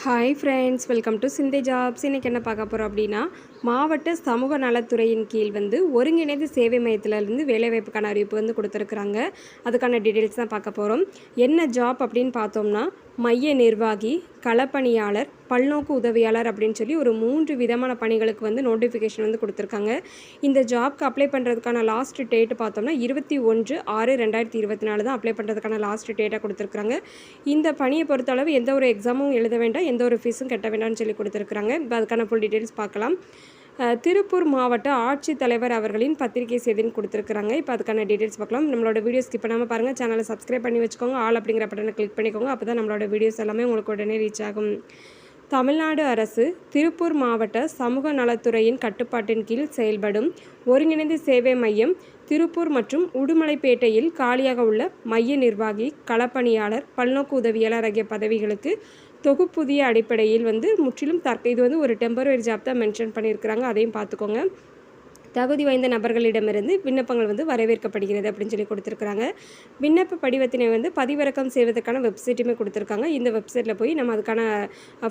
Hi friends, welcome to சிந்தை jobs. இன்றைக்கி என்ன பார்க்க போகிறோம் அப்படின்னா, மாவட்ட சமூக நலத்துறையின் கீழ் ஒருங்கிணைந்த சேவை மையத்திலேருந்து வேலைவாய்ப்புக்கான அறிவிப்பு கொடுத்துருக்குறாங்க. அதுக்கான டீட்டெயில்ஸ் தான் பார்க்க போகிறோம். என்ன ஜாப் அப்படின்னு பார்த்தோம்னா, மைய நிர்வாகி, களப்பணியாளர், பல்நோக்கு உதவியாளர் அப்படின்னு சொல்லி ஒரு 3 விதமான பணிகளுக்கு நோட்டிஃபிகேஷன் கொடுத்துருக்காங்க. இந்த ஜாப்க்கு அப்ளை பண்ணுறதுக்கான லாஸ்ட் டேட் பார்த்தோம்னா 21/6/2024 தான் அப்ளை பண்ணுறதுக்கான லாஸ்ட் டேட்டாக கொடுத்துருக்குறாங்க. இந்த பணியை பொறுத்தளவு எந்த ஒரு எக்ஸாமும் எழுத வேண்டாம், எந்த ஒரு ஃபீஸும் கட்ட வேண்டாம்னு சொல்லி கொடுத்துருக்குறாங்க. இப்போ அதுக்கான ஃபுல் டீட்டெயில்ஸ் பார்க்கலாம். திருப்பூர் மாவட்ட ஆட்சித்தலைவர் அவர்களின் பத்திரிகை செய்தின்னு கொடுத்துருக்குறாங்க. இப்போ அதுக்கான டீட்டெயில்ஸ் பார்க்கலாம். நம்மளோட வீடியோ ஸ்கிப் பண்ணாமல் பாருங்கள். சேனலை சப்ஸ்கிரைப் பண்ணி வச்சுக்கோங்க. ஆல் அப்படிங்கிற பட்டனை கிளிக் பண்ணிக்கோங்க. அப்போ தான் நம்மளோட வீடியோஸ் எல்லாமே உங்களுக்கு உடனே ரீச் ஆகும். தமிழ்நாடு அரசு திருப்பூர் மாவட்ட சமூக நலத்துறையின் கட்டுப்பாட்டின் கீழ் செயல்படும் ஒருங்கிணைந்த சேவை மையம் திருப்பூர் மற்றும் உடுமலைப்பேட்டையில் காலியாக உள்ள மைய நிர்வாகி, களப்பணியாளர், பல்நோக்கு உதவியாளர் ஆகிய பதவிகளுக்கு தொகுப்புதிய அடிப்படையில் முற்றிலும் இது ஒரு டெம்பரரி ஜாப் தான் மென்ஷன் பண்ணியிருக்கிறாங்க. அதையும் பார்த்துக்கோங்க. தகுதி வாய்ந்த நபர்களிடமிருந்து விண்ணப்பங்கள் வரவேற்கப்படுகிறது அப்படின்னு சொல்லி கொடுத்துருக்குறாங்க. விண்ணப்ப படிவத்தினை பதிவிறக்கம் செய்வதற்கான வெப்சைட்டுமே கொடுத்துருக்காங்க. இந்த வெப்சைட்டில் போய் நம்ம அதுக்கான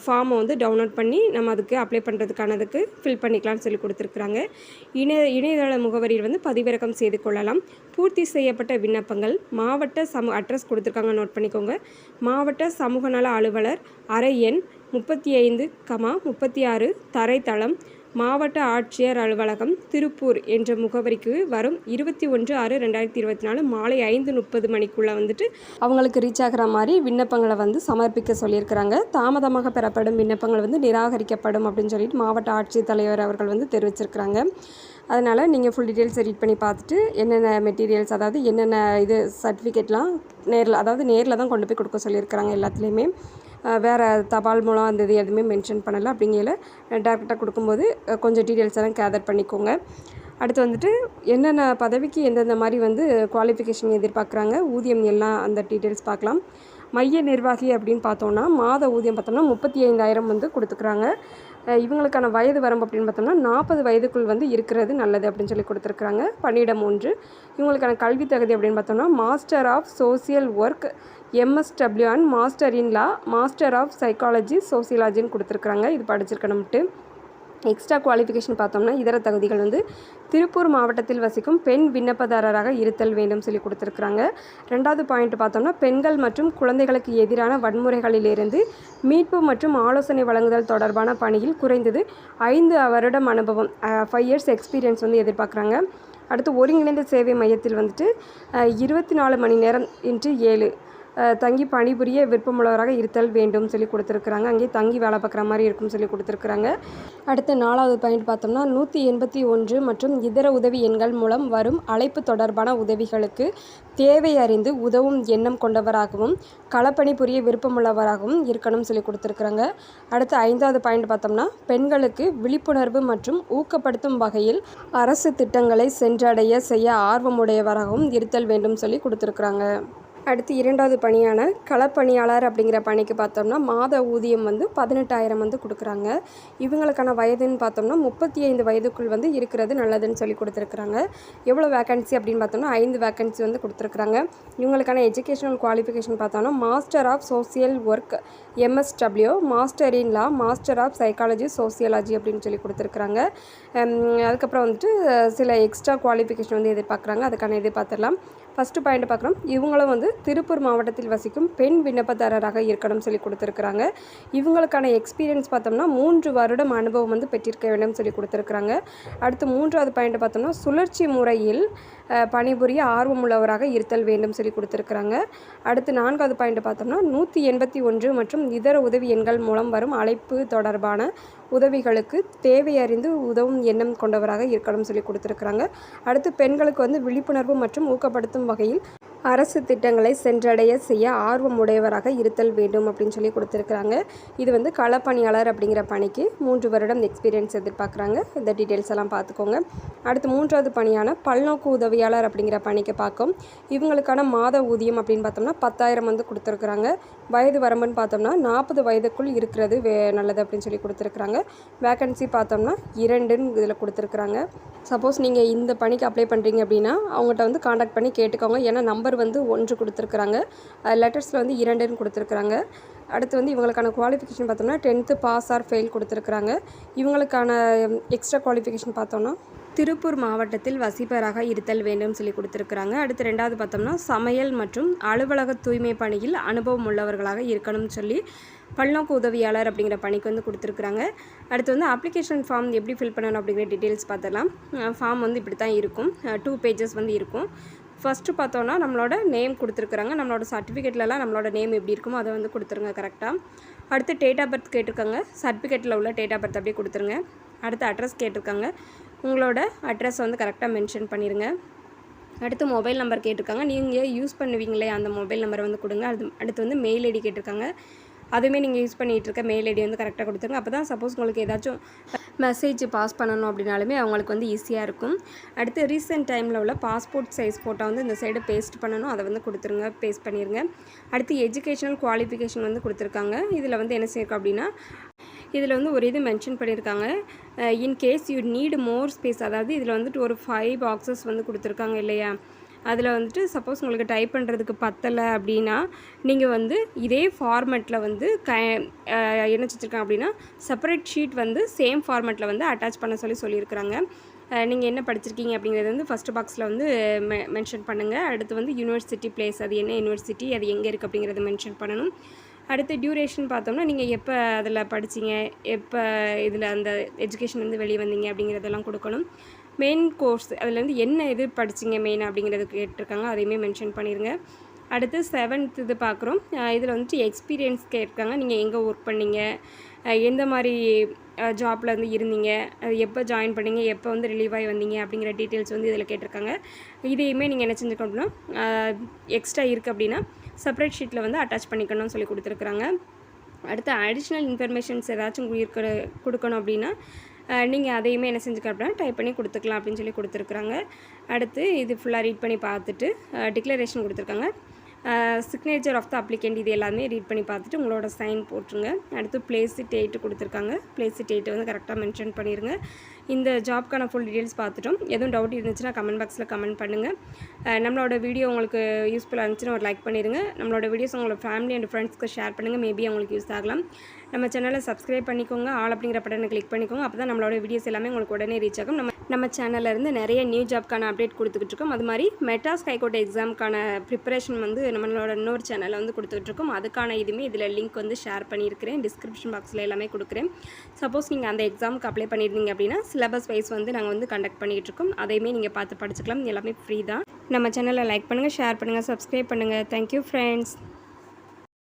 ஃபார்மை டவுன்லோட் பண்ணி நம்ம அதுக்கு அப்ளை பண்ணுறதுக்கானதுக்கு ஃபில் பண்ணிக்கலாம்னு சொல்லி கொடுத்துருக்குறாங்க. இணையதள முகவரியில் பதிவிறக்கம் செய்து கொள்ளலாம். பூர்த்தி செய்யப்பட்ட விண்ணப்பங்கள் மாவட்ட அட்ரஸ் கொடுத்துருக்காங்க, நோட் பண்ணிக்கோங்க. மாவட்ட சமூக நல அலுவலர், அறை எண் 35,36, தரைத்தளம், மாவட்ட ஆட்சியர் அலுவலகம், திருப்பூர் என்ற முகவரிக்கு வரும் 21/6/2024 மாலை 5:30 மணிக்குள்ளே அவங்களுக்கு ரீச் ஆகிற மாதிரி விண்ணப்பங்களை சமர்ப்பிக்க சொல்லியிருக்கிறாங்க. தாமதமாக பெறப்படும் விண்ணப்பங்கள் நிராகரிக்கப்படும் அப்படின்னு சொல்லிட்டு மாவட்ட ஆட்சித்தலைவர் அவர்கள் தெரிவிச்சிருக்கிறாங்க. அதனால் நீங்கள் ஃபுல் டீட்டெயில்ஸ் ரீட் பண்ணி பார்த்துட்டு என்னென்ன மெட்டீரியல்ஸ், அதாவது என்னென்ன சர்டிஃபிகேட்லாம் நேரில் தான் கொண்டு போய் கொடுக்க சொல்லியிருக்கிறாங்க. எல்லாத்துலேயுமே வேறு தபால் மூலம் அந்த இது எதுவுமே மென்ஷன் பண்ணலை. அப்படிங்கிற டேரெக்டாக கொடுக்கும்போது கொஞ்சம் டீட்டெயில்ஸ் எல்லாம் கேதர் பண்ணிக்கோங்க. அடுத்து என்னென்ன பதவிக்கு எந்தெந்த மாதிரி குவாலிஃபிகேஷன் எதிர்பார்க்குறாங்க, ஊதியம் எல்லாம் அந்த டீட்டெயில்ஸ் பார்க்கலாம். மைய நிர்வாகி அப்படின்னு பார்த்தோம்னா மாத ஊதியம் பார்த்தோம்னா 35,000 கொடுத்துக்குறாங்க. இவங்களுக்கான வயது வரம்பு அப்படின்னு பார்த்தோம்னா 40 வயதுக்குள் இருக்கிறது நல்லது அப்படின்னு சொல்லி கொடுத்துருக்குறாங்க. பணியிடம் 1. இவங்களுக்கான கல்வி தகுதி அப்படின்னு பார்த்தோம்னா master of social work, MSW and master in law, master of psychology, சோசியலாஜின்னு கொடுத்துருக்குறாங்க. இது படிச்சிருக்கணும்ட்டு. எக்ஸ்ட்ரா குவாலிஃபிகேஷன் பார்த்தோம்னா இதர தகுதிகள் திருப்பூர் மாவட்டத்தில் வசிக்கும் பெண் விண்ணப்பதாரராக இருத்தல் வேண்டும் சொல்லி கொடுத்துருக்குறாங்க. 2வது பாயிண்ட் பார்த்தோம்னா பெண்கள் மற்றும் குழந்தைகளுக்கு எதிரான வன்முறைகளிலிருந்து மீட்பு மற்றும் ஆலோசனை வழங்குதல் தொடர்பான பணியில் குறைந்தது 5 வருடம் அனுபவம், 5 இயர்ஸ் எக்ஸ்பீரியன்ஸ் எதிர்பார்க்குறாங்க. அடுத்து ஒருங்கிணைந்த சேவை மையத்தில் 24 மணி நேரம் × 7 தங்கி பணிபுரிய விருப்பமுள்ளவராக இருத்தல் வேண்டும் சொல்லி கொடுத்துருக்குறாங்க. அங்கேயே தங்கி வேலை பார்க்குற மாதிரி இருக்கும்னு சொல்லி கொடுத்துருக்குறாங்க. அடுத்து 4வது பாயிண்ட் பார்த்தோம்னா 181 மற்றும் இதர உதவி எண்கள் மூலம் வரும் அழைப்பு தொடர்பான உதவிகளுக்கு தேவை அறிந்து உதவும் எண்ணம் கொண்டவராகவும் களப்பணி புரிய விருப்பமுள்ளவராகவும் இருக்கணும்னு சொல்லி கொடுத்துருக்குறாங்க. அடுத்து 5வது பாயிண்ட் பார்த்தோம்னா பெண்களுக்கு விழிப்புணர்வு மற்றும் ஊக்கப்படுத்தும் வகையில் அரசு திட்டங்களை சென்றடைய செய்ய ஆர்வமுடையவராகவும் இருத்தல் வேண்டும் சொல்லி கொடுத்துருக்குறாங்க. அடுத்து 2வது பணியான களப்பணியாளர் அப்படிங்கிற பணிக்கு பார்த்தோம்னா மாத ஊதியம் 18,000 கொடுக்குறாங்க. இவங்களுக்கான வயதுன்னு பார்த்தோம்னா 35 வயதுக்குள் இருக்கிறது நல்லதுன்னு சொல்லி கொடுத்துருக்குறாங்க. எவ்வளோ வேக்கன்சி அப்படின்னு பார்த்தோம்னா 5 வேக்கன்சி கொடுத்துருக்குறாங்க. இவங்களுக்கான எஜுகேஷனல் குவாலிஃபிகேஷன் பார்த்தோம்னா master of social work, MSW, master in law, master of psychology, sociology அப்படின்னு சொல்லி கொடுத்துருக்குறாங்க. அதுக்கப்புறம் சில எக்ஸ்ட்ரா குவாலிஃபிகேஷன் எதிர்பார்க்குறாங்க. அதுக்கான இது பார்த்துடலாம். ஃபஸ்ட்டு பாயிண்ட் பார்க்குறோம். இவங்களும் திருப்பூர் மாவட்டத்தில் வசிக்கும் பெண் விண்ணப்பதாரராக இருக்கணும் சொல்லி கொடுத்துருக்குறாங்க. இவங்களுக்கான எக்ஸ்பீரியன்ஸ் பார்த்தோம்னா 3 வருடம் அனுபவம் பெற்றிருக்க வேண்டும் சொல்லி கொடுத்துருக்குறாங்க. அடுத்து 3வது பாயிண்ட் பார்த்தோம்னா சுழற்சி முறையில் பணிபுரிய ஆர்வமுள்ளவராக இருத்தல் வேண்டும் சொல்லி கொடுத்துருக்குறாங்க. அடுத்து 4வது பாயிண்ட் பார்த்தோம்னா 181 மற்றும் இதர உதவி எண்கள் மூலம் வரும் அழைப்பு தொடர்பான உதவிகளுக்கு தேவை அறிந்து உதவும் எண்ணம் கொண்டவராக இருக்கணும் சொல்லி கொடுத்துருக்குறாங்க. அடுத்து பெண்களுக்கு விழிப்புணர்வு மற்றும் ஊக்கப்படுத்தும் வகையில் அரசு திட்டங்களை சென்றடைய செய்ய ஆர்வம் உடையவராக இருத்தல் வேண்டும் அப்படின்னு சொல்லி கொடுத்துருக்குறாங்க. இது களப்பணியாளர் அப்படிங்கிற பணிக்கு 3 வருடம் எக்ஸ்பீரியன்ஸ் எதிர்பார்க்குறாங்க. இந்த டீட்டெயில்ஸ் எல்லாம் பார்த்துக்கோங்க. அடுத்து 3வது பணியான பல்நோக்கு உதவியாளர் அப்படிங்கிற பணிக்கு பார்க்கும். இவங்களுக்கான மாத ஊதியம் அப்படின்னு பார்த்தோம்னா 10,000 கொடுத்துருக்குறாங்க. வயது வரம்புன்னு பார்த்தோம்னா 40 வயதுக்குள் இருக்கிறது நல்லது அப்படின்னு சொல்லி கொடுத்துருக்குறாங்க. வேக்கன்சி பார்த்தோம்னா 2ன்னு இதில் கொடுத்துருக்குறாங்க. சப்போஸ் நீங்கள் இந்த பணிக்கு அப்ளை பண்ணுறீங்க அப்படின்னா அவங்கள்ட்ட காண்டாக்ட் பண்ணி கேட்டுக்கோங்க. ஏன்னா நம்பர் நம்பர் வந்து 1 கொடுத்துருக்குறாங்க. லெட்டர்ஸில் வந்து 2ன்னு கொடுத்துருக்குறாங்க. அடுத்து வந்து இவங்களுக்கான குவாலிஃபிகேஷன் பார்த்தோம்னா 10th பாஸ் ஆர் ஃபெயில் கொடுத்துருக்குறாங்க. இவங்களுக்கான எக்ஸ்ட்ரா குவாலிஃபிகேஷன் பார்த்தோம்னா திருப்பூர் மாவட்டத்தில் வசிப்பராக இருத்தல் வேண்டும் சொல்லி கொடுத்துருக்குறாங்க. அடுத்து 2வது பார்த்தோம்னா சமையல் மற்றும் அலுவலக தூய்மை பணியில் அனுபவம் உள்ளவர்களாக இருக்கணும்னு சொல்லி பல்நோக்கு உதவியாளர் அப்படிங்கிற பணிக்கு வந்து கொடுத்துருக்குறாங்க. அடுத்து வந்து அப்ளிகேஷன் ஃபார்ம் எப்படி ஃபில் பண்ணணும் அப்படிங்கிற டீட்டெயில்ஸ் பார்த்துடலாம். ஃபார்ம் வந்து இப்படி தான் இருக்கும். 2 பேஜஸ் வந்து இருக்கும். ஃபஸ்ட்டு பார்த்தோன்னா நம்மளோட நேம் கொடுத்துருக்குறாங்க. நம்மளோட சர்டிஃபிகேட்லலாம் நம்மளோட நேம் எப்படி இருக்குமோ அதை வந்து கொடுத்துருங்க கரெக்டாக. அடுத்து டேட் ஆஃப் பர்த் கேட்டிருக்காங்க. சர்டிஃபிகேட்டில் உள்ள டேட் ஆஃப் பர்த் அப்படியே கொடுத்துருங்க. அடுத்து அட்ரஸ் கேட்டிருக்காங்க. உங்களோட அட்ரஸ் வந்து கரெக்டாக மென்ஷன் பண்ணிடுங்க. அடுத்து மொபைல் நம்பர் கேட்டிருக்காங்க. நீங்கள் யூஸ் பண்ணுவீங்களே அந்த மொபைல் நம்பரை வந்து கொடுங்க. அடுத்து வந்து மெயில் ஐடி கேட்டிருக்காங்க. அதுவுமே நீங்கள் யூஸ் பண்ணிகிட்டு இருக்க மெயில் ஐடி வந்து கரெக்டாக கொடுத்துருங்க. அப்போ தான் சப்போஸ் உங்களுக்கு ஏதாச்சும் மெசேஜ் பாஸ் பண்ணணும் அப்படின்னாலுமே அவங்களுக்கு வந்து ஈஸியாக இருக்கும். அடுத்து ரீசெண்ட் டைமில் உள்ள பாஸ்போர்ட் சைஸ் ஃபோட்டோ வந்து இந்த சைடு பேஸ்ட் பண்ணணும். அதை வந்து கொடுத்துருங்க, பேஸ்ட் பண்ணிடுங்க. அடுத்து எஜுகேஷனல் குவாலிஃபிகேஷன் வந்து கொடுத்துருக்காங்க. இதில் வந்து என்ன செய்யிருக்கோம் அப்படின்னா இதில் வந்து ஒரு இது மென்ஷன் பண்ணியிருக்காங்க. In case you need more space, அதாவது இதில் வந்துட்டு ஒரு 5 பாக்ஸஸ் வந்து கொடுத்துருக்காங்க இல்லையா, அதில் வந்துட்டு சப்போஸ் உங்களுக்கு டைப் பண்ணுறதுக்கு பத்தலை அப்படின்னா நீங்கள் வந்து இதே ஃபார்மெட்டில் வந்து என்ன வச்சுருக்காங்க அப்படின்னா செப்பரேட் ஷீட் வந்து சேம் ஃபார்மெட்டில் வந்து அட்டாச் பண்ண சொல்லியிருக்கிறாங்க. நீங்கள் என்ன படிச்சிருக்கீங்க அப்படிங்கிறது வந்து ஃபஸ்ட்டு பாக்ஸில் வந்து மென்ஷன் பண்ணுங்கள். அடுத்து வந்து யூனிவர்சிட்டி பிளேஸ், அது என்ன யூனிவர்சிட்டி, அது எங்கே இருக்குது அப்படிங்கிறத மென்ஷன் பண்ணணும். அடுத்து டியூரேஷன் பார்த்தோம்னா நீங்கள் எப்போ அதில் படிச்சிங்க, எப்போ இதில் அந்த எஜுகேஷன் வந்து வெளியே வந்தீங்க அப்படிங்கிறதெல்லாம் கொடுக்கணும். மெயின் கோர்ஸ் அதுலேருந்து என்ன இது படிச்சிங்க மெயின் அப்படிங்கிறது கேட்டிருக்காங்க, அதையுமே மென்ஷன் பண்ணிடுங்க. அடுத்து 7th இது பார்க்குறோம். இதில் வந்துட்டு எக்ஸ்பீரியன்ஸ் கேட்டிருக்காங்க. நீங்கள் எங்கே ஒர்க் பண்ணீங்க, எந்த மாதிரி ஜாப்பில் வந்து இருந்தீங்க, எப்போ ஜாயின் பண்ணீங்க, எப்போ வந்து ரிலீவ் ஆகி வந்தீங்க அப்படிங்கிற டீட்டெயில்ஸ் வந்து இதில் கேட்டிருக்காங்க. இதையுமே நீங்கள் என்ன செஞ்சுக்கணும் அப்படின்னா எக்ஸ்ட்ரா இருக்குது அப்படின்னா செப்பரேட் ஷீட்டில் வந்து அட்டாச் பண்ணிக்கணும்னு சொல்லி கொடுத்துருக்குறாங்க. அடுத்து அடிஷ்னல் இன்ஃபர்மேஷன்ஸ் ஏதாச்சும் கொடுக்கணும் அப்படின்னா நீங்கள் அதையுமே என்ன செஞ்சுக்க அப்படின்னா டைப் பண்ணி கொடுத்துக்கலாம் அப்படின்னு சொல்லி கொடுத்துருக்குறாங்க. அடுத்து இது ஃபுல்லாக ரீட் பண்ணி பார்த்துட்டு டிக்ளரேஷன் கொடுத்துருக்காங்க. சிக்னேச்சர் ஆஃப் த அப்ளிகண்ட் இது எல்லாமே ரீட் பண்ணி பார்த்துட்டு உங்களோட சைன் போட்டுருங்க. அடுத்து பிளேஸ் டேட்டு கொடுத்துருக்காங்க. பிளேஸ் டேட்டு வந்து கரெக்டாக மென்ஷன் பண்ணிடுங்க. இந்த ஜாப்க்கான ஃபுல் டீட்டெயில்ஸ் பார்த்துட்டோம். எதுவும் டவுட் இருந்துச்சுன்னா கமெண்ட் பாக்ஸில் கமெண்ட் பண்ணுங்கள். நம்மளோட வீடியோ உங்களுக்கு யூஸ்ஃபுல்லாக இருந்துச்சுன்னா ஒரு லைக் பண்ணிடுங்க. நம்மளோட வீடியோஸ் உங்களோட ஃபேமிலி அண்ட் ஃப்ரெண்ட்ஸ்க்கு ஷேர் பண்ணுங்கள். மேபி அவங்களுக்கு யூஸ் ஆகலாம். நம்ம சேனலை சப்ஸ்கிரைப் பண்ணிக்கோங்க. ஆல் அப்படிங்கிற பட்டனை கிளிக் பண்ணிக்கோங்க. அப்போ தான் நம்மளோட வீடியோஸ் எல்லாமே உங்களுக்கு உடனே ரீச் ஆகும். நம்ம சேனல்லேருந்து நிறைய நியூ ஜாப்க்கான அப்டேட் கொடுத்துக்கிட்டு இருக்கோம். அது மாதிரி மெட்ராஸ் ஹைகோர்ட் எக்ஸாமுக்கான ப்ரிப்பரேஷன் வந்து நம்மளோட இன்னொரு சேனலில் வந்து கொடுத்துட்ருக்கோம். அதுக்கான இதுவுமே இதில் லிங்க் வந்து ஷேர் பண்ணியிருக்கிறேன். டிஸ்கிரிப்ஷன் பாக்ஸில் எல்லாமே கொடுக்குறேன். சப்போஸ் நீங்கள் அந்த எக்ஸாமுக்கு அப்ளை பண்ணியிருந்தீங்க அப்படின்னா சிலபஸ் வைஸ் வந்து நாங்கள் வந்து கண்டக்ட் பண்ணிகிட்டு இருக்கோம். அதையுமே நீங்கள் பார்த்து படிச்சுக்கலாம். எல்லாமே ஃப்ரீ தான். நம்ம சேனலை லைக் பண்ணுங்கள், ஷேர் பண்ணுங்கள், சப்ஸ்கிரைப் பண்ணுங்கள். Thank you friends.